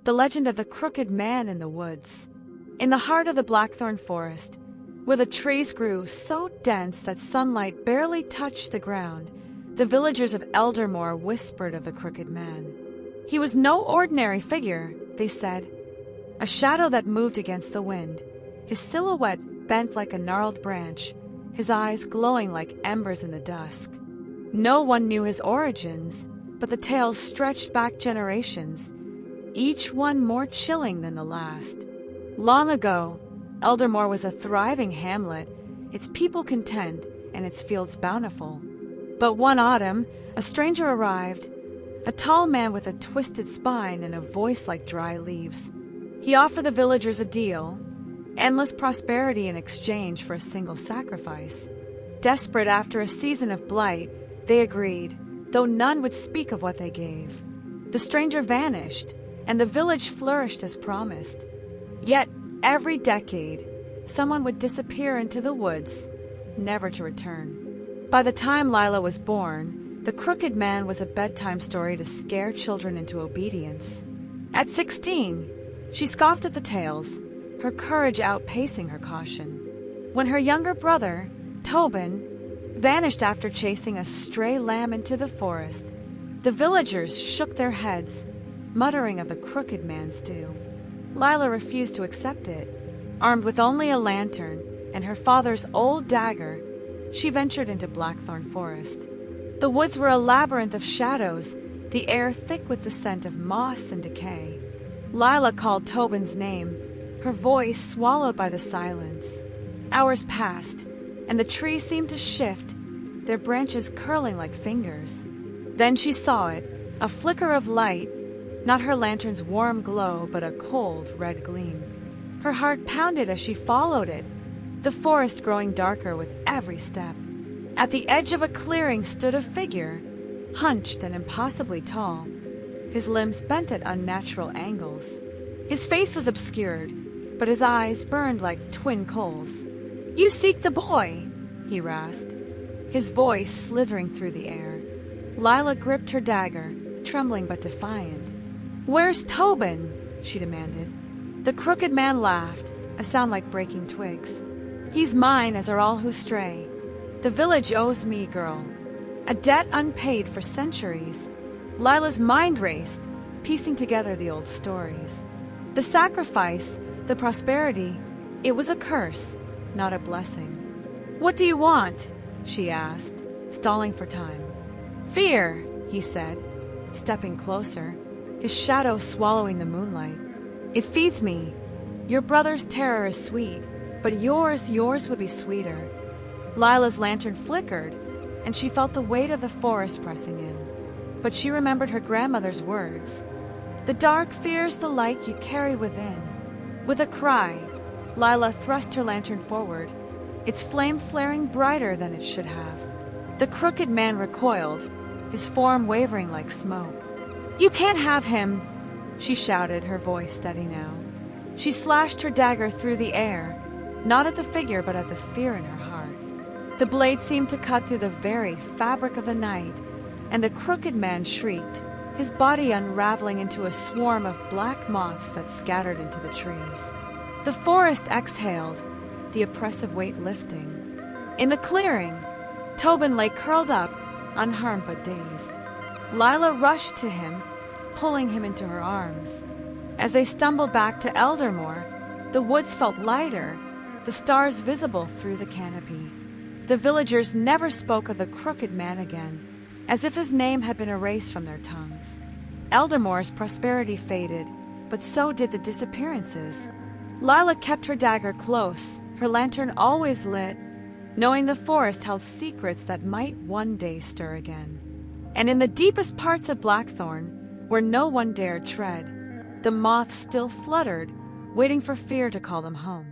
the legend of the Crooked Man in the Woods. In the heart of the Blackthorn Forest, where the trees grew so dense that sunlight barely touched the ground, the villagers of Eldermore whispered of the Crooked Man. He was no ordinary figure, they said, a shadow that moved against the wind, his silhouette bent like a gnarled branch, his eyes glowing like embers in the dusk. No one knew his origins, but the tales stretched back generations, each one more chilling than the last. Long ago, Eldermore was a thriving hamlet, its people content and its fields bountiful. But one autumn, a stranger arrived, a tall man with a twisted spine and a voice like dry leaves. He offered the villagers a deal, endless prosperity in exchange for a single sacrifice. Desperate after a season of blight, they agreed, though none would speak of what they gave. The stranger vanished, and the village flourished as promised. Yet, every decade, someone would disappear into the woods, never to return. By the time Lila was born, the Crooked Man was a bedtime story to scare children into obedience. At 16, she scoffed at the tales, her courage outpacing her caution. When her younger brother, Tobin, vanished after chasing a stray lamb into the forest, the villagers shook their heads, muttering of the Crooked Man's due. Lila refused to accept it. Armed with only a lantern and her father's old dagger, she ventured into Blackthorn Forest. The woods were a labyrinth of shadows, the air thick with the scent of moss and decay. Lila called Tobin's name, her voice swallowed by the silence. Hours passed, and the trees seemed to shift, their branches curling like fingers. Then she saw it, a flicker of light, not her lantern's warm glow, but a cold red gleam. Her heart pounded as she followed it, the forest growing darker with every step. At the edge of a clearing stood a figure, hunched and impossibly tall, his limbs bent at unnatural angles. His face was obscured, but his eyes burned like twin coals. "You seek the boy," he rasped, his voice slithering through the air. Lila gripped her dagger, trembling but defiant. "Where's Tobin?" she demanded. The Crooked Man laughed, a sound like breaking twigs. "He's mine, as are all who stray. The village owes me, girl, a debt unpaid for centuries." Lila's mind raced, piecing together the old stories. The sacrifice, the prosperity, it was a curse, not a blessing. "What do you want?" she asked, stalling for time. "Fear," he said, stepping closer, his shadow swallowing the moonlight. "It feeds me. Your brother's terror is sweet, but yours would be sweeter." Lila's lantern flickered, and she felt the weight of the forest pressing in. But she remembered her grandmother's words. "The dark fears the light you carry within." With a cry, Lila thrust her lantern forward, its flame flaring brighter than it should have. The Crooked Man recoiled, his form wavering like smoke. "You can't have him!" she shouted, her voice steady now. She slashed her dagger through the air, not at the figure but at the fear in her heart. The blade seemed to cut through the very fabric of the night, and the Crooked Man shrieked, his body unraveling into a swarm of black moths that scattered into the trees. The forest exhaled, the oppressive weight lifting. In the clearing, Tobin lay curled up, unharmed but dazed. Lila rushed to him, pulling him into her arms. As they stumbled back to Eldermore, the woods felt lighter, the stars visible through the canopy. The villagers never spoke of the Crooked Man again, as if his name had been erased from their tongues. Eldermore's prosperity faded, but so did the disappearances. Lila kept her dagger close, her lantern always lit, knowing the forest held secrets that might one day stir again. And in the deepest parts of Blackthorn, where no one dared tread, the moths still fluttered, waiting for fear to call them home.